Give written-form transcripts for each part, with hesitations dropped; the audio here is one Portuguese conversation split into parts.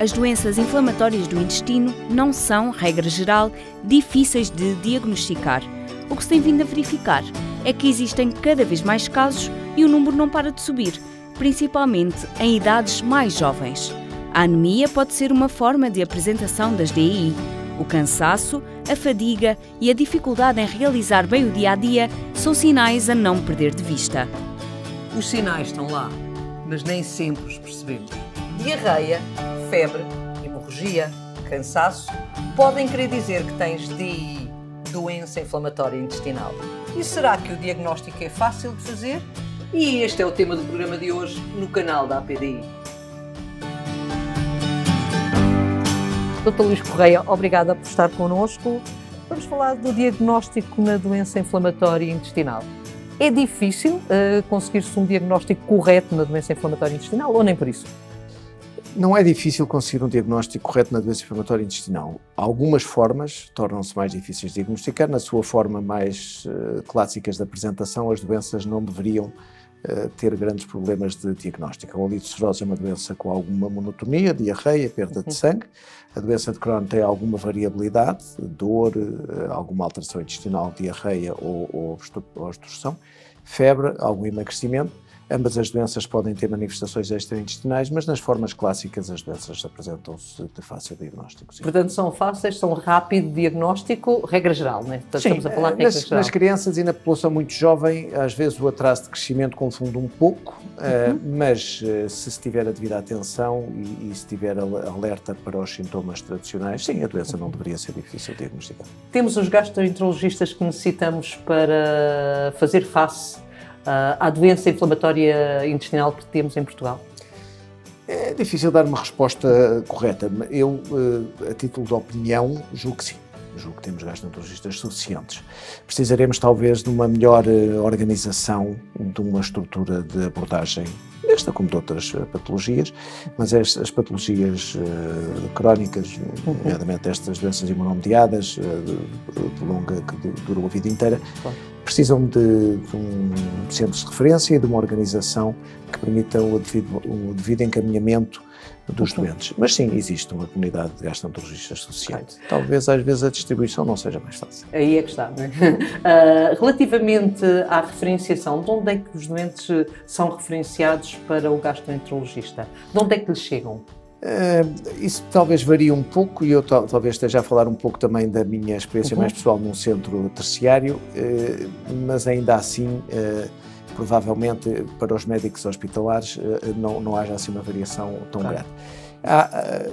As doenças inflamatórias do intestino não são, regra geral, difíceis de diagnosticar. O que se tem vindo a verificar é que existem cada vez mais casos e o número não para de subir, principalmente em idades mais jovens. A anemia pode ser uma forma de apresentação das DI. O cansaço, a fadiga e a dificuldade em realizar bem o dia-a-dia são sinais a não perder de vista. Os sinais estão lá, mas nem sempre os percebemos. Diarreia, febre, hemorragia, cansaço podem querer dizer que tens DI, doença inflamatória intestinal. E será que o diagnóstico é fácil de fazer? E este é o tema do programa de hoje no canal da APDI. Dr. Luís Correia, obrigada por estar connosco. Vamos falar do diagnóstico na doença inflamatória intestinal. É difícil conseguir-se um diagnóstico correto na doença inflamatória intestinal ou nem por isso? Não é difícil conseguir um diagnóstico correto na doença inflamatória intestinal. Algumas formas tornam-se mais difíceis de diagnosticar. Na sua forma mais clássicas de apresentação, as doenças não deveriam ter grandes problemas de diagnóstico. A olitocerose é uma doença com alguma monotonia, diarreia, perda de sangue. A doença de Crohn tem alguma variabilidade, dor, alguma alteração intestinal, diarreia ou obstrução, febre, algum emagrecimento. Ambas as doenças podem ter manifestações extraintestinais, mas nas formas clássicas as doenças apresentam-se de fácil diagnóstico. Sim. Portanto, são fáceis, são rápido diagnóstico, regra geral, não é? Portanto, sim, estamos a falar regra geral. Nas crianças e na população muito jovem, às vezes o atraso de crescimento confunde um pouco, mas se tiver a devida atenção e se estiver alerta para os sintomas tradicionais, sim, a doença não deveria ser difícil de diagnosticar. Temos os gastroenterologistas que necessitamos para fazer face à doença inflamatória intestinal que temos em Portugal? É difícil dar uma resposta correta. Eu, a título de opinião, julgo que sim. Julgo que temos gastroenterologistas suficientes. Precisaremos talvez de uma melhor organização, de uma estrutura de abordagem, esta como de outras patologias, mas as patologias crónicas, nomeadamente estas doenças imunomediadas, que duram a vida inteira, precisam de um centro de referência e de uma organização que permita o devido encaminhamento dos doentes. Mas sim, existe uma comunidade de gastroenterologistas suficiente. Talvez às vezes a distribuição não seja mais fácil. Aí é que está, não é? Relativamente à referenciação, de onde é que os doentes são referenciados para o gastroenterologista? De onde é que lhes chegam? Isso talvez varie um pouco e eu talvez esteja a falar um pouco também da minha experiência mais pessoal num centro terciário, mas ainda assim, provavelmente para os médicos hospitalares não haja assim uma variação tão grande. Há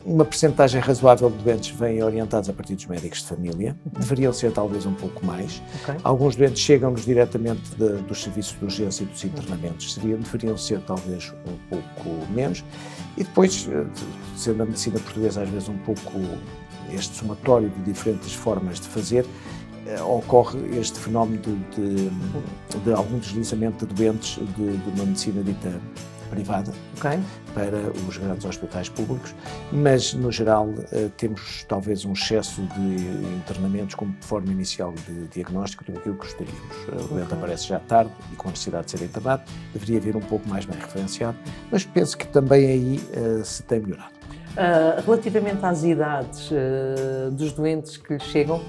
uma percentagem razoável de doentes vêm orientados a partir dos médicos de família, deveriam ser talvez um pouco mais. Alguns doentes chegam-nos diretamente dos serviços de urgência e dos internamentos, deveriam ser talvez um pouco menos. E depois, sendo a medicina portuguesa às vezes um pouco este somatório de diferentes formas de fazer, ocorre este fenómeno de algum deslizamento de doentes de uma medicina dita privada para os grandes hospitais públicos, mas no geral temos talvez um excesso de internamentos como forma inicial de diagnóstico do que gostaríamos. O doente aparece já tarde e com a necessidade de ser internado, deveria vir um pouco mais bem referenciado, mas penso que também aí se tem melhorado. Relativamente às idades dos doentes que lhes chegam,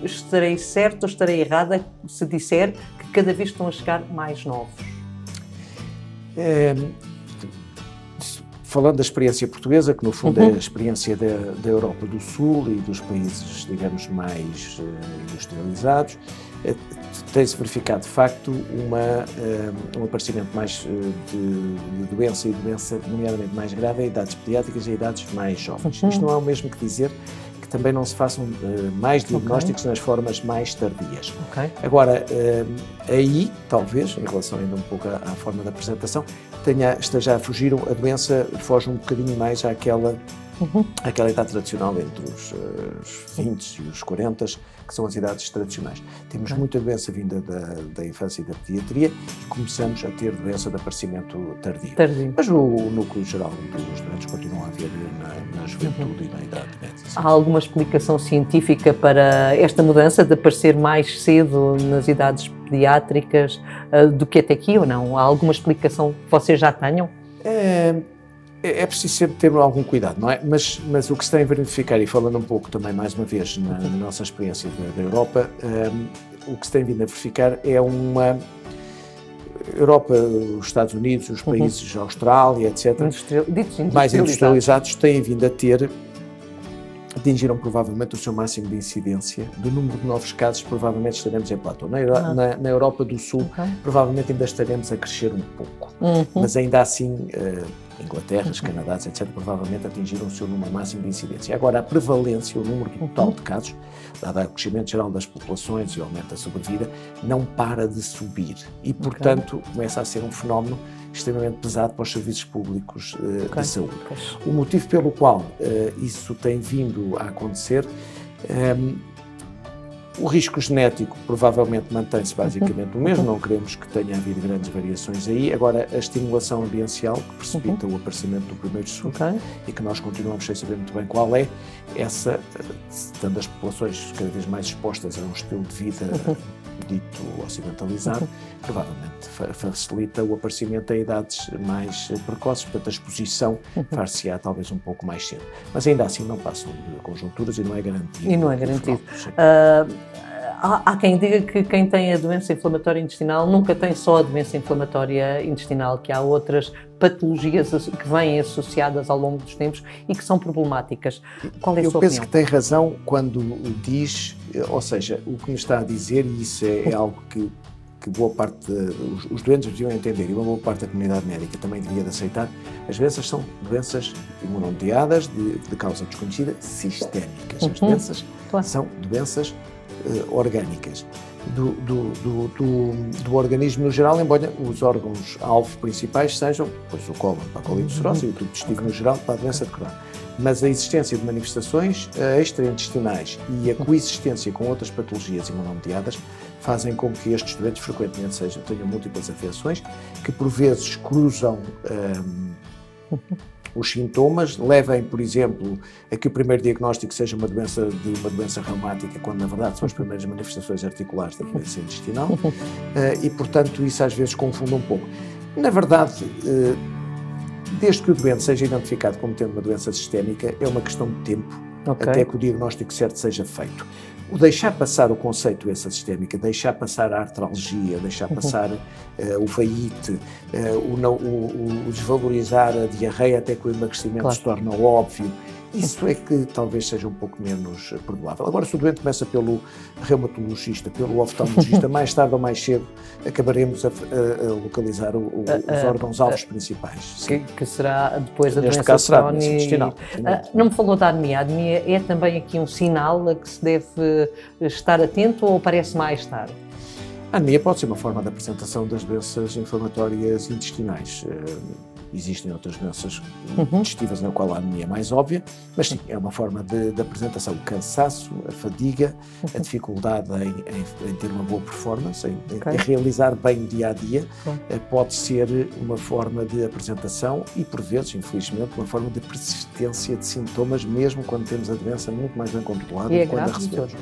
estarei certo ou estarei errada se disser que cada vez estão a chegar mais novos? Falando da experiência portuguesa, que no fundo é a experiência da Europa do Sul e dos países, digamos, mais industrializados, tem-se verificado de facto um aparecimento mais de doença e doença nomeadamente mais grave em idades pediátricas e idades mais jovens. Isto não é o mesmo que dizer que também não se façam mais diagnósticos nas formas mais tardias. Agora, aí, talvez, em relação ainda um pouco à forma da apresentação, esteja a fugir, a doença foge um bocadinho mais àquela idade tradicional entre os 20 e os 40, que são as idades tradicionais. Temos muita doença vinda da infância e da pediatria e começamos a ter doença de aparecimento tardio. Mas o núcleo geral dos doentes continua a haver na juventude e na idade média. Há alguma explicação científica para esta mudança de aparecer mais cedo nas idades pediátricas do que até aqui ou não? Há alguma explicação que vocês já tenham? É preciso sempre ter algum cuidado, não é? Mas o que se tem a verificar, e falando um pouco também, mais uma vez, na nossa experiência da Europa, o que se tem vindo a verificar é uma Europa, os Estados Unidos, os países, a Austrália, etc., mais industrializados, têm vindo a ter, atingiram provavelmente o seu máximo de incidência. Do número de novos casos, provavelmente estaremos em platô. Na Europa do Sul, provavelmente ainda estaremos a crescer um pouco, mas ainda assim, Inglaterra, Canadá, etc., provavelmente atingiram o seu número máximo de incidência. Agora, a prevalência, o número total de casos, dado o crescimento geral das populações e o aumento da sobrevida, não para de subir e, portanto, começa a ser um fenómeno extremamente pesado para os serviços públicos de saúde. O motivo pelo qual isso tem vindo a acontecer, o risco genético provavelmente mantém-se basicamente o mesmo, não queremos que tenha havido grandes variações aí. Agora, a estimulação ambiental, que precipita o aparecimento do primeiro surto, e que nós continuamos sem saber muito bem qual é, essa, estando as populações cada vez mais expostas a um estilo de vida dito ocidentalizado, provavelmente facilita o aparecimento a idades mais precoces, portanto a exposição far-se-á talvez um pouco mais cedo. Mas ainda assim não passam de conjunturas e não é garantido. E não é garantido. Há quem diga que quem tem a doença inflamatória intestinal nunca tem só a doença inflamatória intestinal, que há outras patologias que vêm associadas ao longo dos tempos e que são problemáticas. Qual é a sua opinião? Eu penso que tem razão quando diz, ou seja, o que me está a dizer, e isso é algo que boa parte os doentes deviam entender, e uma boa parte da comunidade médica também devia de aceitar. As doenças são doenças imunomediadas, de causa desconhecida, sistémicas. As doenças são doenças orgânicas do organismo no geral, embora os órgãos-alvo principais sejam, pois, o cólon para a colite ulcerosa e o tubo digestivo no geral para a doença de Crohn. Mas a existência de manifestações extraintestinais e a coexistência com outras patologias imunomediadas fazem com que estes doentes frequentemente tenham múltiplas afecções, que por vezes cruzam os sintomas, levem, por exemplo, a que o primeiro diagnóstico seja uma doença reumática, quando na verdade são as primeiras manifestações articulares da doença intestinal, e portanto isso às vezes confunde um pouco. Na verdade, desde que o doente seja identificado como tendo uma doença sistémica, é uma questão de tempo até que o diagnóstico certo seja feito. O deixar passar o conceito de doença sistémica, deixar passar a artralgia, deixar passar o vaíte, o desvalorizar a diarreia até que o emagrecimento se torna óbvio, isso é que talvez seja um pouco menos perdoável. Agora, se o doente começa pelo reumatologista, pelo oftalmologista, mais tarde ou mais cedo acabaremos a localizar os órgãos-alvos principais. Que será depois da doença intestinal. Não me falou da anemia. A anemia é também aqui um sinal a que se deve estar atento ou parece mais tarde? A anemia pode ser uma forma de apresentação das doenças inflamatórias intestinais. Existem outras doenças digestivas na qual a anemia é mais óbvia, mas sim, é uma forma de apresentação. O cansaço, a fadiga, a dificuldade em ter uma boa performance, em realizar bem o dia-a-dia, pode ser uma forma de apresentação e, por vezes, infelizmente, uma forma de persistência de sintomas, mesmo quando temos a doença muito mais bem controlada e quando a recebemos.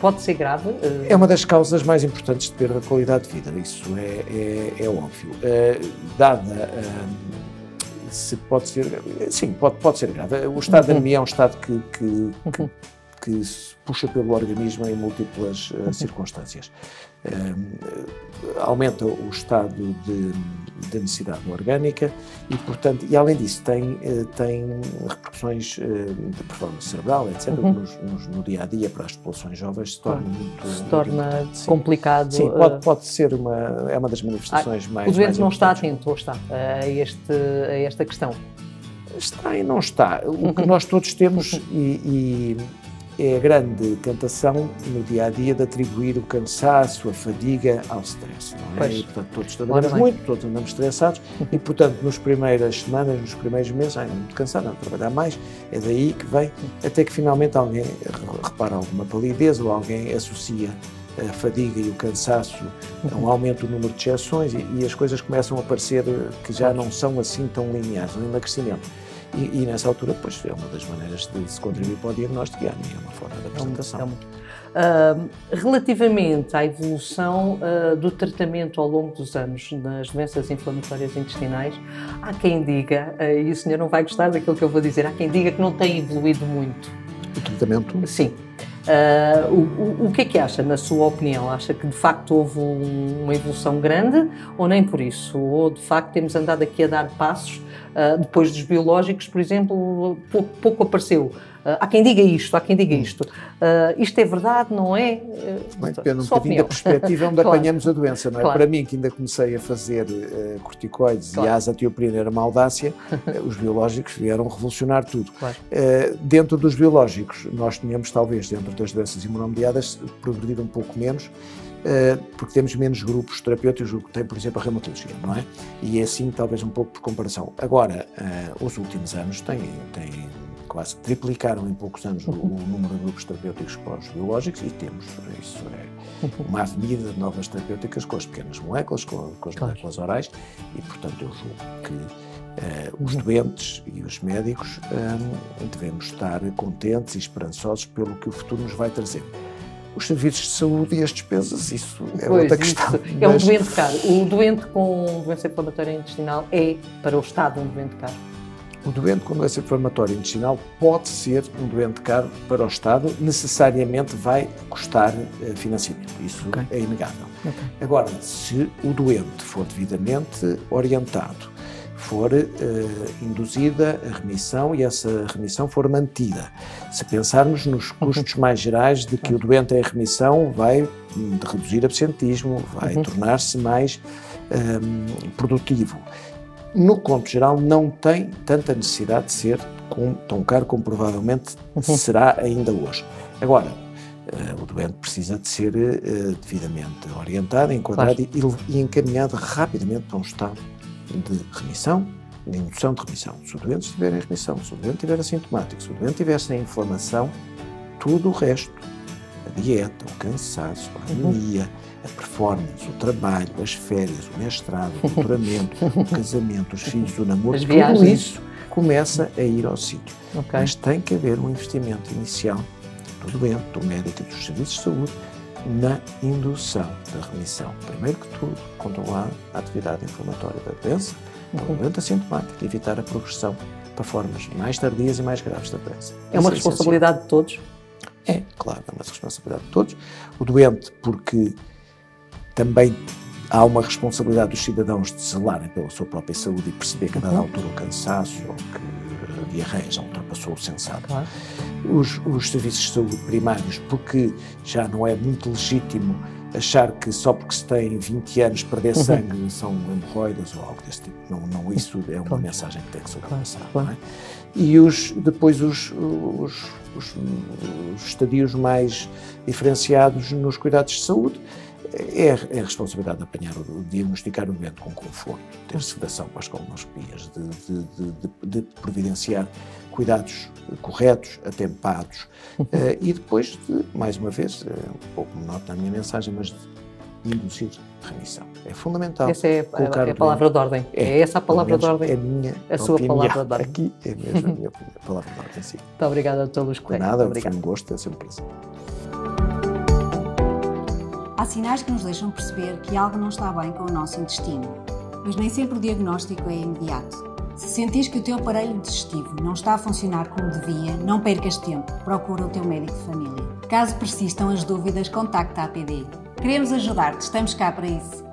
Pode ser grave? É uma das causas mais importantes de perda de qualidade de vida, isso é óbvio. Dada se pode ser, sim, pode ser grave. O estado de anemia é um estado que se puxa pelo organismo em múltiplas circunstâncias. Aumenta o estado de necessidade orgânica e, portanto, e além disso tem repercussões de performance cerebral, etc., no dia-a-dia para as populações jovens se torna muito complicado. Sim, pode ser é uma das manifestações mais. O doente não está atento, ou está, a esta questão? Está e não está. O que nós todos temos é a grande tentação no dia-a-dia de atribuir o cansaço, a fadiga ao stress, não é? E, portanto, todos trabalhamos muito, todos andamos estressados e, portanto, nas primeiras semanas, nos primeiros meses, ando muito cansado, ando a trabalhar mais, é daí que vem, até que finalmente alguém repara alguma palidez ou alguém associa a fadiga e o cansaço a um aumento do número de injeções e as coisas começam a parecer que já não são assim tão lineares, um emagrecimento. E nessa altura, pois, é uma das maneiras de se contribuir para o diagnóstico e é uma forma de apresentação. Relativamente à evolução do tratamento ao longo dos anos nas doenças inflamatórias intestinais, há quem diga, e o senhor não vai gostar daquilo que eu vou dizer, há quem diga que não tem evoluído muito. O tratamento? Sim. O que é que acha, na sua opinião? Acha que de facto houve uma evolução grande ou nem por isso? Ou de facto temos andado aqui a dar passos, depois dos biológicos, por exemplo, pouco apareceu? Há quem diga isto, há quem diga isto. Isto é verdade, não é? Depende um bocadinho da perspectiva onde claro. apanhamos a doença, não é? Claro. Para mim, que ainda comecei a fazer corticoides e a azatioprina era uma audácia, os biológicos vieram revolucionar tudo. Claro. Dentro dos biológicos, nós tínhamos, talvez, dentro das doenças imunomediadas, progredido um pouco menos, porque temos menos grupos terapêuticos do que tem, por exemplo, a reumatologia, não é? E é assim, talvez, um pouco por comparação. Agora, os últimos anos têm quase triplicaram em poucos anos o número de grupos terapêuticos para os biológicos e temos, isso é uma avenida de novas terapêuticas com as pequenas moléculas, com as moléculas orais e, portanto, eu julgo que os doentes e os médicos devemos estar contentes e esperançosos pelo que o futuro nos vai trazer. Os serviços de saúde e as despesas, isso é outra questão. É um doente caro. O doente com doença inflamatória intestinal é, para o Estado, um doente caro? O doente com doença inflamatória intestinal pode ser um doente caro para o Estado, necessariamente vai custar financiamento, isso é inegável. Agora, se o doente for devidamente orientado, for induzida a remissão e essa remissão for mantida, se pensarmos nos custos mais gerais de que o doente em remissão vai reduzir absentismo, vai tornar-se mais produtivo, no conto geral, não tem tanta necessidade de ser tão caro como provavelmente será ainda hoje. Agora, o doente precisa de ser devidamente orientado, enquadrado e encaminhado rapidamente para um estado de remissão, de indução de remissão. Se o doente estiver em remissão, se o doente estiver assintomático, se o doente estiver sem inflamação, tudo o resto, a dieta, o cansaço, a anemia, a performance, o trabalho, as férias, o mestrado, o doutoramento, o casamento, os filhos, o namoro, tudo isso começa a ir ao sítio. Mas tem que haver um investimento inicial do doente, do médico e dos serviços de saúde na indução da remissão. Primeiro que tudo, controlar a atividade inflamatória da doença, o doente assintomático, evitar a progressão para formas mais tardias e mais graves da doença. É uma responsabilidade de todos? É, claro, é uma responsabilidade de todos. O doente, porque também há uma responsabilidade dos cidadãos de zelarem pela sua própria saúde e perceber que a dada altura o cansaço ou que a diarreia já ultrapassou o sensato. Claro. Os serviços de saúde primários, porque já não é muito legítimo achar que só porque se tem 20 anos perder sangue são hemorroidas ou algo desse tipo. Não, isso é uma mensagem que tem que ser passada. Não é? E depois os estadios mais diferenciados nos cuidados de saúde, é a responsabilidade de diagnosticar o doente com conforto, ter sedação para as colonoscopias, de providenciar cuidados corretos, atempados e depois, mais uma vez, um pouco menor na minha mensagem, mas de induzir remissão. É fundamental. Essa é a palavra de ordem. É essa a palavra de ordem? É a minha sua palavra de ordem. Aqui é mesmo a minha palavra de ordem, sim. Muito obrigada, Dr. Luís Correia. Nada, foi um gosto, é sempre um prazer. Há sinais que nos deixam perceber que algo não está bem com o nosso intestino, mas nem sempre o diagnóstico é imediato. Se sentires que o teu aparelho digestivo não está a funcionar como devia, não percas tempo, procura o teu médico de família. Caso persistam as dúvidas, contacta a APD. Queremos ajudar-te, estamos cá para isso.